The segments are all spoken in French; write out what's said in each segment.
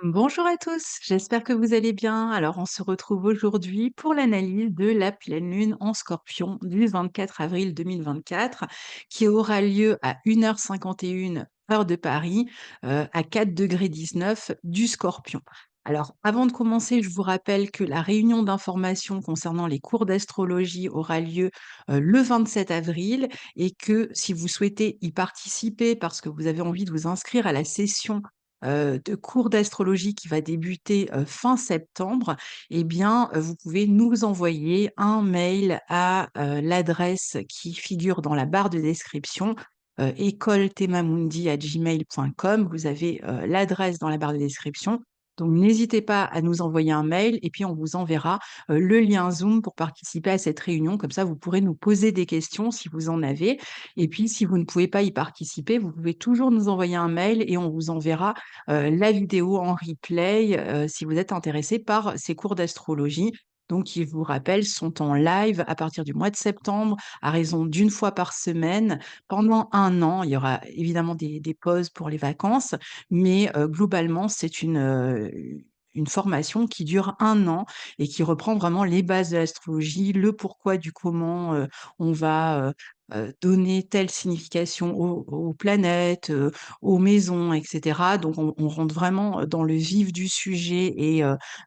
Bonjour à tous, j'espère que vous allez bien. Alors, on se retrouve aujourd'hui pour l'analyse de la pleine lune en Scorpion du 24 avril 2024, qui aura lieu à 1h51 heure de Paris, à 4 degrés 19 du Scorpion. Alors, avant de commencer, je vous rappelle que la réunion d'information concernant les cours d'astrologie aura lieu le 27 avril et que si vous souhaitez y participer parce que vous avez envie de vous inscrire à la session de cours d'astrologie qui va débuter, fin septembre, eh bien, vous pouvez nous envoyer un mail à, l'adresse qui figure dans la barre de description, écoletemamundi@gmail.com. Vous avez, l'adresse dans la barre de description, donc n'hésitez pas à nous envoyer un mail et puis on vous enverra, le lien Zoom pour participer à cette réunion. Comme ça, vous pourrez nous poser des questions si vous en avez et puis si vous ne pouvez pas y participer, vous pouvez toujours nous envoyer un mail et on vous enverra la vidéo en replay, si vous êtes intéressé par ces cours d'astrologie. Donc qui, je vous rappelle, sont en live à partir du mois de septembre, à raison d'une fois par semaine, pendant 1 an. Il y aura évidemment des pauses pour les vacances, mais globalement, c'est une formation qui dure 1 an et qui reprend vraiment les bases de l'astrologie, le pourquoi du comment, on va, donner telle signification aux planètes, aux maisons et cetera. Donc on rentre vraiment, dans le vif du sujet et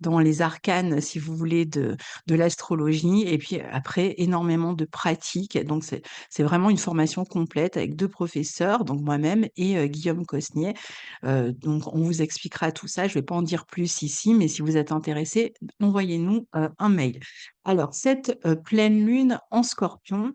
dans les arcanes, si vous voulez, de l'astrologie et puis après énormément de pratiques. Donc c'est vraiment une formation complète avec 2 professeurs, donc moi-même et Guillaume Cosnier. Donc on vous expliquera tout ça, je vais pas en dire plus ici, mais si vous êtes intéressés, envoyez-nous, un mail. Alors cette, pleine lune en Scorpion,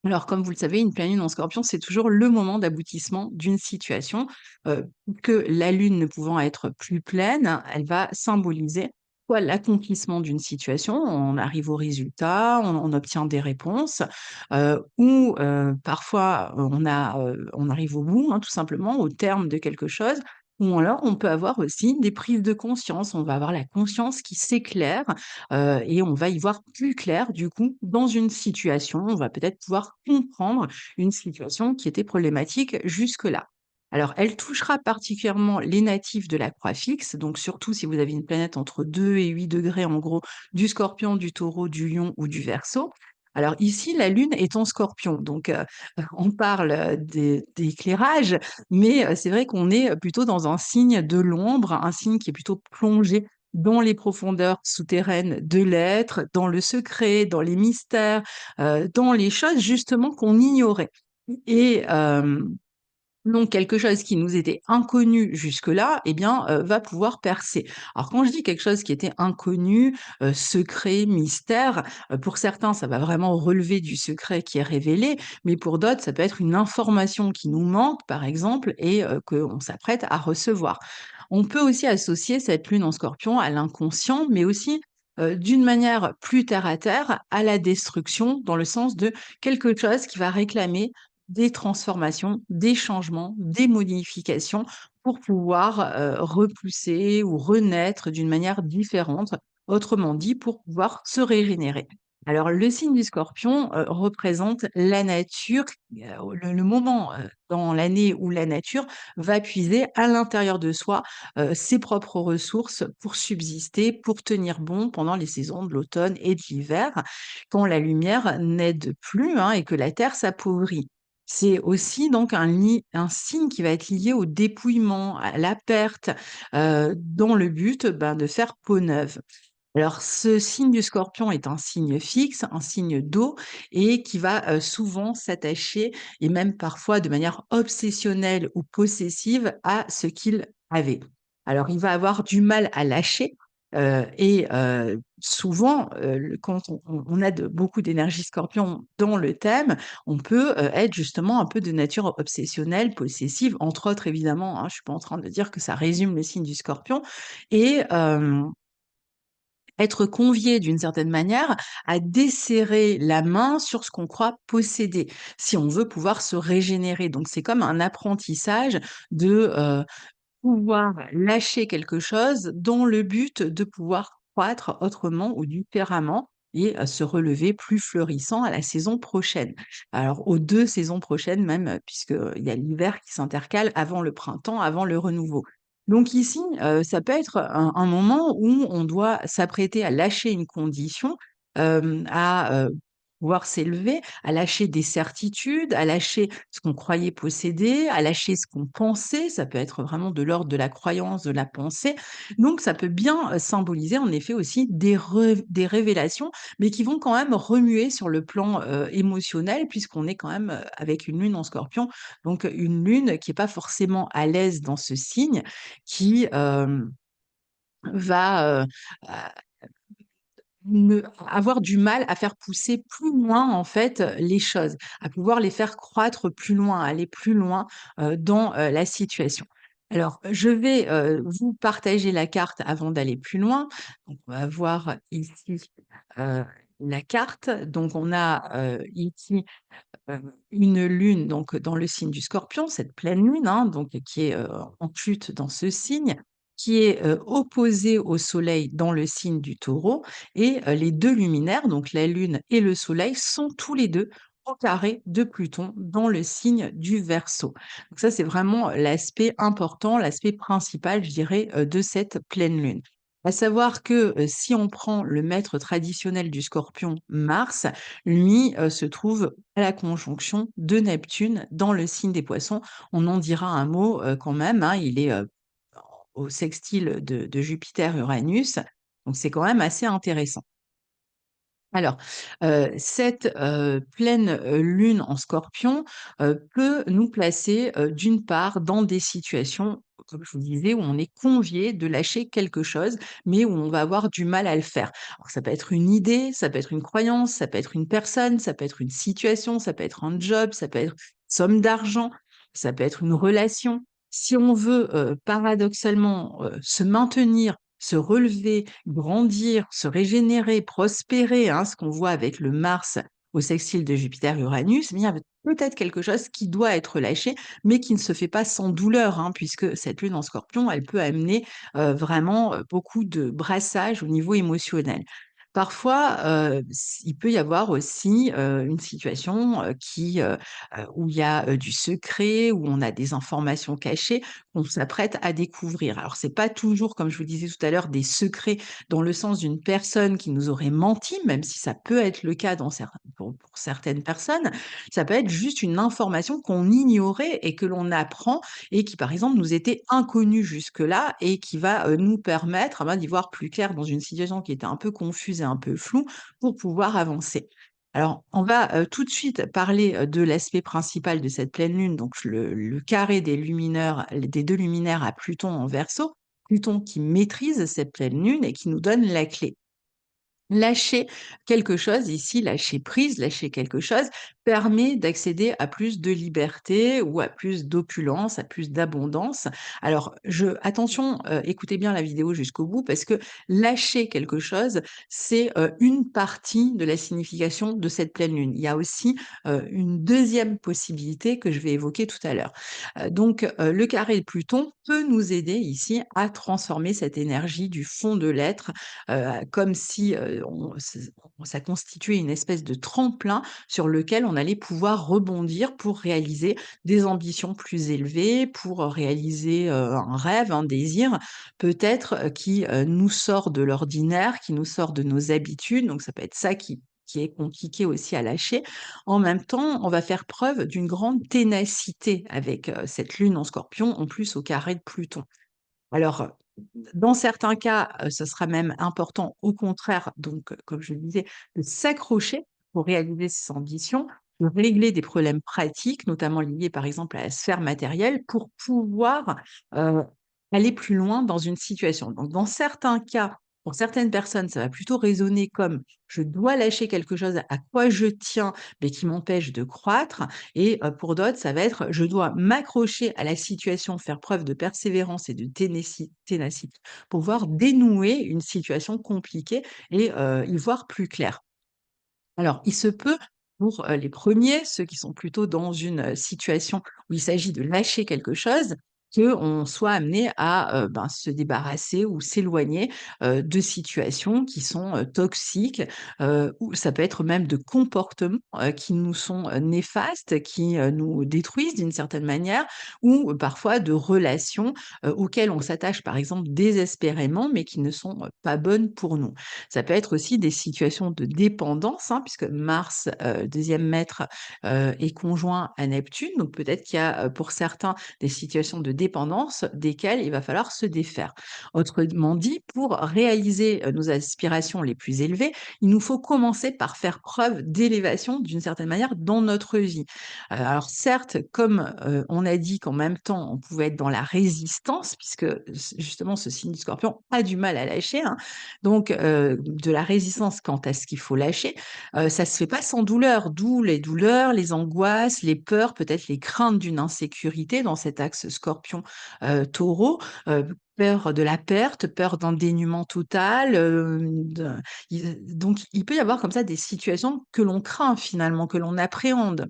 alors, comme vous le savez, une pleine lune en Scorpion, c'est toujours le moment d'aboutissement d'une situation, que la lune ne pouvant être plus pleine, elle va symboliser soit l'accomplissement d'une situation, on arrive au résultat, on obtient des réponses, ou parfois, on arrive au bout, hein, tout simplement, au terme de quelque chose. Ou alors on peut avoir aussi des prises de conscience. On va avoir la conscience qui s'éclaire et on va y voir plus clair du coup dans une situation. On va peut-être pouvoir comprendre une situation qui était problématique jusque-là. Alors, elle touchera particulièrement les natifs de la croix fixe, donc surtout si vous avez une planète entre 2 et 8 degrés en gros du Scorpion, du Taureau, du Lion ou du Verseau. Alors ici, la Lune est en Scorpion, donc on parle d'éclairage, mais c'est vrai qu'on est plutôt dans un signe de l'ombre, un signe qui est plutôt plongé dans les profondeurs souterraines de l'être, dans le secret, dans les mystères, dans les choses justement qu'on ignorait. Et donc quelque chose qui nous était inconnu jusque-là, eh bien, va pouvoir percer. Alors quand je dis quelque chose qui était inconnu, secret, mystère, pour certains, ça va vraiment relever du secret qui est révélé, mais pour d'autres, ça peut être une information qui nous manque, par exemple, et qu'on s'apprête à recevoir. On peut aussi associer cette lune en Scorpion à l'inconscient, mais aussi, d'une manière plus terre à terre, à la destruction, dans le sens de quelque chose qui va réclamer des transformations, des changements, des modifications pour pouvoir, repousser ou renaître d'une manière différente, autrement dit, pour pouvoir se régénérer. Alors le signe du Scorpion, représente la nature, le moment, dans l'année où la nature va puiser à l'intérieur de soi, ses propres ressources pour subsister, pour tenir bon pendant les saisons de l'automne et de l'hiver, quand la lumière n'aide plus, hein, et que la terre s'appauvrit. C'est aussi donc un signe qui va être lié au dépouillement, à la perte, dans le but, ben, de faire peau neuve. Alors ce signe du Scorpion est un signe fixe, un signe d'eau et qui va, souvent s'attacher et même parfois de manière obsessionnelle ou possessive à ce qu'il avait. Alors il va avoir du mal à lâcher, et souvent, quand on a beaucoup d'énergie Scorpion dans le thème, on peut, être justement un peu de nature obsessionnelle, possessive, entre autres évidemment, hein. Je suis pas en train de dire que ça résume le signe du Scorpion et être convié d'une certaine manière à desserrer la main sur ce qu'on croit posséder, si on veut pouvoir se régénérer. Donc c'est comme un apprentissage de, pouvoir lâcher quelque chose dans le but de pouvoir croître autrement ou différemment et se relever plus fleurissant à la saison prochaine. Alors aux 2 saisons prochaines même, puisqu'il y a l'hiver qui s'intercale avant le printemps, avant le renouveau. Donc ici, ça peut être un moment où on doit s'apprêter à lâcher une condition, à pouvoir s'élever, à lâcher des certitudes, à lâcher ce qu'on croyait posséder, à lâcher ce qu'on pensait. Ça peut être vraiment de l'ordre de la croyance, de la pensée. Donc ça peut bien, symboliser en effet aussi des révélations, mais qui vont quand même remuer sur le plan, émotionnel puisqu'on est quand même, avec une lune en Scorpion, donc une lune qui est pas forcément à l'aise dans ce signe, qui, va, avoir du mal à faire pousser plus loin, en fait, les choses, à pouvoir les faire croître plus loin, aller plus loin, dans, la situation. Alors, je vais, vous partager la carte avant d'aller plus loin. Donc on va voir ici, heu, la carte. Donc on a, ici une lune donc dans le signe du Scorpion, cette pleine lune, hein, donc qui est, en chute dans ce signe, qui est, opposée au soleil dans le signe du Taureau et les 2 luminaires, donc la lune et le soleil sont tous les 2 au carré de Pluton dans le signe du Verseau. Donc ça, c'est vraiment l'aspect important, l'aspect principal, je dirais, de cette pleine lune. À savoir que, si on prend le maître traditionnel du Scorpion, Mars, lui, se trouve à la conjonction de Neptune dans le signe des Poissons. On en dira un mot, quand même, hein, il est, au sextile de Jupiter-Uranus, donc c'est quand même assez intéressant. Alors, cette, pleine, lune en Scorpion, peut nous placer, d'une part dans des situations, comme je vous disais, où on est convié de lâcher quelque chose, mais où on va avoir du mal à le faire. Alors ça peut être une idée, ça peut être une croyance, ça peut être une personne, ça peut être une situation, ça peut être un job, ça peut être une somme d'argent, ça peut être une relation. Si on veut, paradoxalement, se maintenir, se relever, grandir, se régénérer, prospérer, hein, ce qu'on voit avec le Mars au sextile de Jupiter-Uranus, eh bien, il y a peut-être quelque chose qui doit être lâché, mais qui ne se fait pas sans douleur, hein, puisque cette lune en Scorpion, elle peut amener vraiment beaucoup de brassage au niveau émotionnel. Parfois, il peut y avoir aussi une situation où il y a du secret, où on a des informations cachées qu'on s'apprête à découvrir. Alors, c'est pas toujours, comme je vous disais tout à l'heure, des secrets dans le sens d'une personne qui nous aurait menti, même si ça peut être le cas pour certaines personnes. Ça peut être juste une information qu'on ignorait et que l'on apprend et qui, par exemple, nous était inconnue jusque-là et qui va nous permettre d'y voir plus clair dans une situation qui était un peu confuse et un peu floue pour pouvoir avancer. Alors, on va, tout de suite parler, de l'aspect principal de cette pleine lune, donc le carré des 2 luminaires à Pluton en Verseau. Pluton qui maîtrise cette pleine lune et qui nous donne la clé. Lâcher quelque chose ici, lâcher prise, lâcher quelque chose permet d'accéder à plus de liberté ou à plus d'opulence, à plus d'abondance. Alors attention, écoutez bien la vidéo jusqu'au bout parce que lâcher quelque chose, c'est, une partie de la signification de cette pleine lune. Il y a aussi, une deuxième possibilité que je vais évoquer tout à l'heure. Donc, le carré de Pluton peut nous aider ici à transformer cette énergie du fond de l'être, comme si, ça constituait une espèce de tremplin sur lequel on allait pouvoir rebondir pour réaliser des ambitions plus élevées, pour réaliser, un rêve, un désir, peut-être, qui, nous sort de l'ordinaire, qui nous sort de nos habitudes. Donc ça peut être ça qui est compliqué aussi à lâcher. En même temps, on va faire preuve d'une grande ténacité avec, cette lune en Scorpion, en plus au carré de Pluton. Alors, dans certains cas, ce sera même important, au contraire, donc, comme je le disais, de s'accrocher pour réaliser ses ambitions, de régler des problèmes pratiques, notamment liés, par exemple, à la sphère matérielle, pour pouvoir, heu, aller plus loin dans une situation. Donc dans certains cas, pour certaines personnes, ça va plutôt résonner comme: «Je dois lâcher quelque chose à quoi je tiens, mais qui m'empêche de croître» et pour d'autres, ça va être: «Je dois m'accrocher à la situation, faire preuve de persévérance et de ténacité pour pouvoir dénouer une situation compliquée et y voir plus clair». Alors, il se peut pour, les premiers, ceux qui sont plutôt dans une, situation où il s'agit de lâcher quelque chose, qu'on soit amené à, ben, se débarrasser ou s'éloigner, de situations qui sont, toxiques, ou ça peut être même de comportements, qui nous sont, néfastes, qui, nous détruisent d'une certaine manière ou parfois de relations, auxquelles on s'attache, par exemple, désespérément, mais qui ne sont, pas bonnes pour nous. Ça peut être aussi des situations de dépendance, hein, puisque Mars, 2e maître, est conjoint à Neptune, donc peut-être qu'il y a, pour certains, des situations de dépendance desquelles il va falloir se défaire. Autrement dit, pour réaliser, nos aspirations les plus élevées, il nous faut commencer par faire preuve d'élévation d'une certaine manière dans notre vie. Alors certes, comme, on a dit qu'en même temps on pouvait être dans la résistance puisque justement ce signe du Scorpion a du mal à lâcher, hein, donc de la résistance quant à ce qu'il faut lâcher, ça se fait pas sans douleur, d'où les douleurs, les angoisses, les peurs, peut-être les craintes d'une insécurité dans cet axe Scorpion, Taureau, peur de la perte, peur d'un dénuement total, donc il peut y avoir comme ça des situations que l'on craint finalement, que l'on appréhende.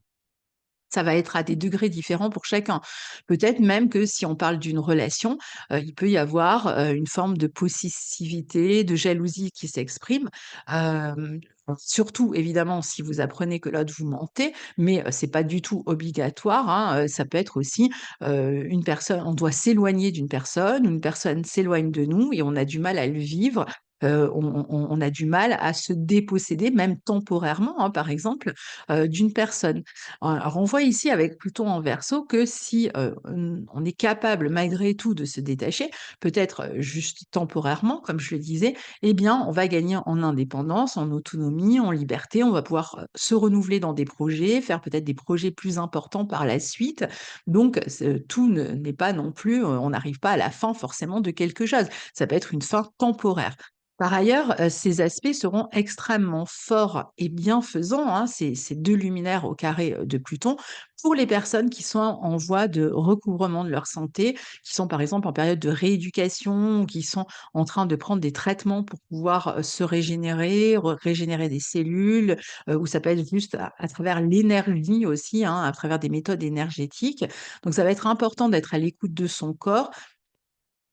Ça va être à des degrés différents pour chacun. Peut-être même que si on parle d'une relation, il peut y avoir, une forme de possessivité, de jalousie qui s'exprime. Hem, Surtout évidemment si vous apprenez que l'autre vous mentait, mais, c'est pas du tout obligatoire, hein, ça peut être aussi, une personne on doit s'éloigner d'une personne, une personne s'éloigne de nous et on a du mal à le vivre. On a du mal à se déposséder, même temporairement, hein, par exemple, d'une personne. Alors on voit ici avec Pluton en Verseau que si, on est capable malgré tout de se détacher, peut-être, juste temporairement comme je le disais, eh bien on va gagner en indépendance, en autonomie, en liberté. On va pouvoir, se renouveler dans des projets, faire peut-être des projets plus importants par la suite. Donc ce tout ne n'est pas non plus, on n'arrive pas à la fin forcément de quelque chose. Ça peut être une fin temporaire. Par ailleurs, ces aspects seront extrêmement forts et bienfaisants, hein, ces 2 luminaires au carré, de Pluton, pour les personnes qui sont en voie de recouvrement de leur santé, qui sont par exemple en période de rééducation ou qui sont en train de prendre des traitements pour pouvoir, se régénérer, régénérer des cellules, ou ça peut être juste à travers l'énergie aussi, hein, à travers des méthodes énergétiques. Donc ça va être important d'être à l'écoute de son corps,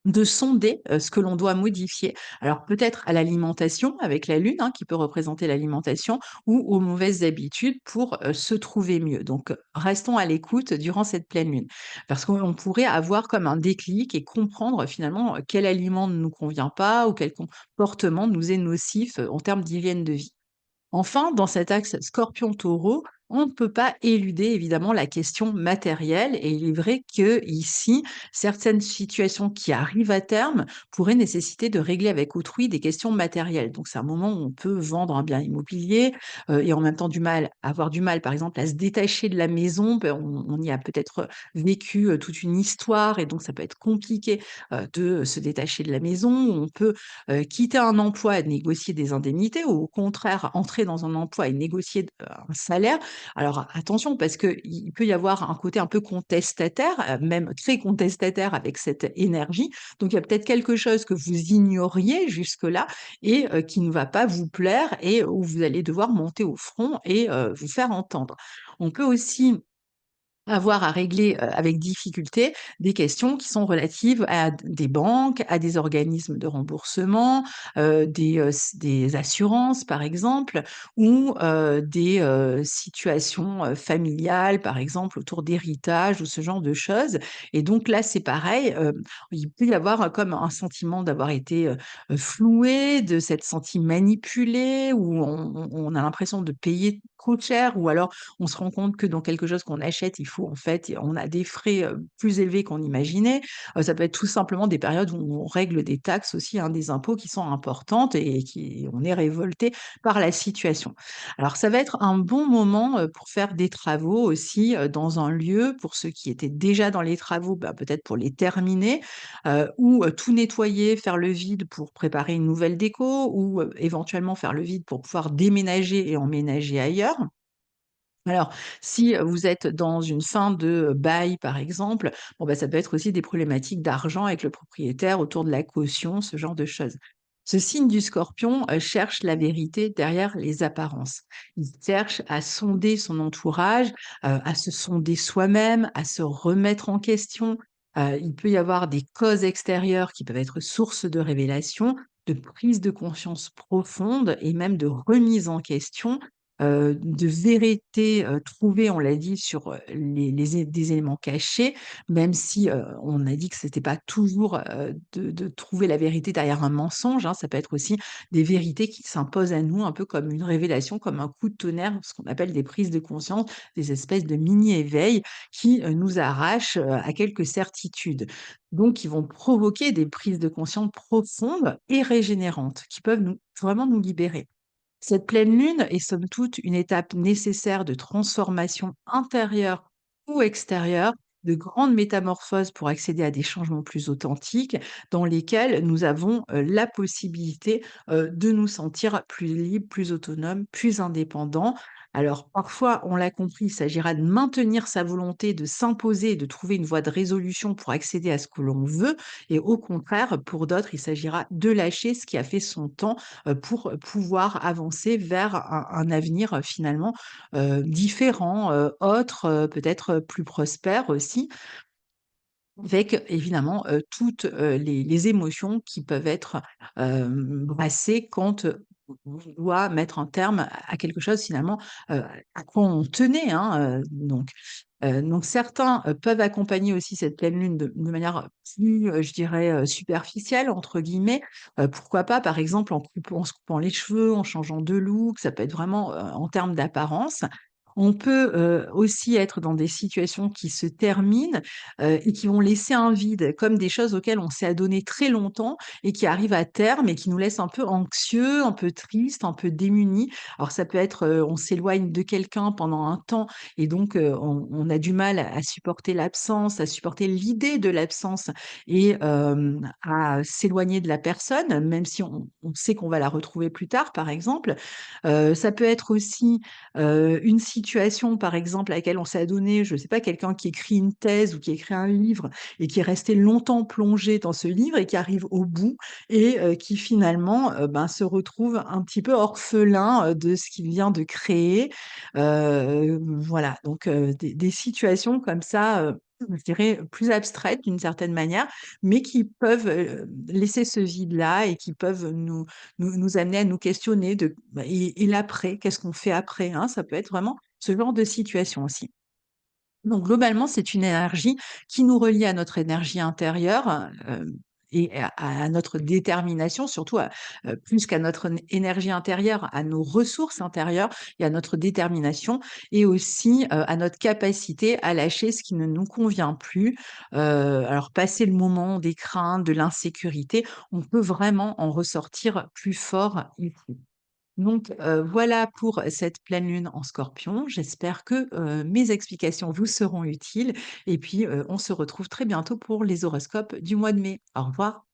de sonder, ce que l'on doit modifier. Alors peut-être à l'alimentation avec la lune, hein, qui peut représenter l'alimentation ou aux mauvaises habitudes pour, se trouver mieux. Donc, restons à l'écoute durant cette pleine lune. Parce qu'on pourrait avoir comme un déclic et comprendre finalement, quel aliment ne nous convient pas ou quel comportement nous est nocif, en termes d'hygiène de vie. Enfin, dans cet axe Scorpion-Taureau, on ne peut pas éluder évidemment la question matérielle et il est vrai que ici, certaines situations qui arrivent à terme pourraient nécessiter de régler avec autrui des questions matérielles. Donc c'est un moment où on peut vendre un bien immobilier et en même temps avoir du mal, par exemple, à se détacher de la maison. Ben, on y a peut-être vécu toute une histoire et donc ça peut être compliqué de se détacher de la maison. On peut quitter un emploi et négocier des indemnités ou au contraire entrer dans un emploi et négocier un salaire. Alors attention parce qu'il peut y avoir un côté un peu contestataire, même très contestataire avec cette énergie. Donc il y a peut-être quelque chose que vous ignoriez jusque-là et qui ne va pas vous plaire et où vous allez devoir monter au front et vous faire entendre. On peut aussi avoir à régler, avec difficulté des questions qui sont relatives à des banques, à des organismes de remboursement, des assurances par exemple ou, des, situations, familiales par exemple autour d'héritage ou ce genre de choses et donc là c'est pareil, il peut y avoir, comme un sentiment d'avoir été, floué, de s'être senti manipulé ou on a l'impression de payer trop cher ou alors on se rend compte que dans quelque chose qu'on achète, il faut en fait on a des frais, plus élevés qu'on imaginait. Ça peut être tout simplement des périodes où on règle des taxes aussi, hein, des impôts qui sont importantes et qui on est révolté par la situation. Alors ça va être un bon moment, pour faire des travaux aussi, dans un lieu pour ceux qui étaient déjà dans les travaux, bah, peut-être pour les terminer, ou, tout nettoyer, faire le vide pour préparer une nouvelle déco ou, éventuellement faire le vide pour pouvoir déménager et emménager ailleurs. Alors, si, vous êtes dans une fin de, bail, par exemple, bon, bah, ça peut être aussi des problématiques d'argent avec le propriétaire autour de la caution, ce genre de choses. Ce signe du Scorpion, cherche la vérité derrière les apparences. Il cherche à sonder son entourage, à se sonder soi-même, à se remettre en question Il peut y avoir des causes extérieures qui peuvent être source de révélation, de prise de conscience profonde et même de remise en question, de vérité, trouvée, on l'a dit, sur, les des éléments cachés, même si, on a dit que c'était pas toujours, de trouver la vérité derrière un mensonge, hein. Ça peut être aussi des vérités qui s'imposent à nous un peu comme une révélation, comme un coup de tonnerre, ce qu'on appelle des prises de conscience, des espèces de mini éveils qui, nous arrachent, à quelques certitudes. Donc, ils vont provoquer des prises de conscience profondes et régénérantes qui peuvent vraiment nous libérer. Cette pleine lune est somme toute une étape nécessaire de transformation intérieure ou extérieure, de grandes métamorphoses pour accéder à des changements plus authentiques, dans lesquels nous avons la possibilité de nous sentir plus libres, plus autonomes, plus indépendants. Alors parfois, on l'a compris, il s'agira de maintenir sa volonté, de s'imposer, de trouver une voie de résolution pour accéder à ce que l'on veut. Et au contraire, pour d'autres, il s'agira de lâcher ce qui a fait son temps pour pouvoir avancer vers un avenir, finalement, différent, autre, peut-être, plus prospère aussi, avec évidemment, toutes, les émotions qui peuvent être, brassées quand, on doit mettre un terme à quelque chose finalement, à quoi on tenait, hein, donc certains, peuvent accompagner aussi cette pleine lune de manière plus, je dirais, «superficielle» entre guillemets. Pourquoi pas, par exemple, en se coupant les cheveux, en changeant de look, ça peut être vraiment, en termes d'apparence. On peut, aussi être dans des situations qui se terminent, et qui vont laisser un vide, comme des choses auxquelles on s'est adonné très longtemps et qui arrivent à terme et qui nous laissent un peu anxieux, un peu tristes, un peu démunis. Alors ça peut être, on s'éloigne de quelqu'un pendant un temps et donc, on a du mal à supporter l'absence, à supporter l'idée de l'absence et à s'éloigner de la personne, même si on sait qu'on va la retrouver plus tard, par exemple. Ça peut être aussi, une situation, par exemple, à laquelle on s'est adonné, je ne sais pas, quelqu'un qui écrit une thèse ou qui écrit un livre et qui est resté longtemps plongé dans ce livre et qui arrive au bout et qui finalement, ben, se retrouve un petit peu orphelin, de ce qu'il vient de créer. Voilà, donc des situations comme ça, je dirais plus abstraites d'une certaine manière, mais qui peuvent, laisser ce vide-là et qui peuvent nous amener à nous questionner de bah et l'après, qu'est-ce qu'on fait après, hein? Ça peut être vraiment ce genre de situation aussi. Donc globalement, c'est une énergie qui nous relie à notre énergie intérieure, et à notre détermination, surtout plus qu'à notre énergie intérieure, à nos ressources intérieures et à notre détermination et aussi, à notre capacité à lâcher ce qui ne nous convient plus. Alors passer le moment des craintes, de l'insécurité, on peut vraiment en ressortir plus fort ici. Donc, voilà pour cette pleine lune en Scorpion. J'espère que, mes explications vous seront utiles et puis, on se retrouve très bientôt pour les horoscopes du mois de mai. Au revoir.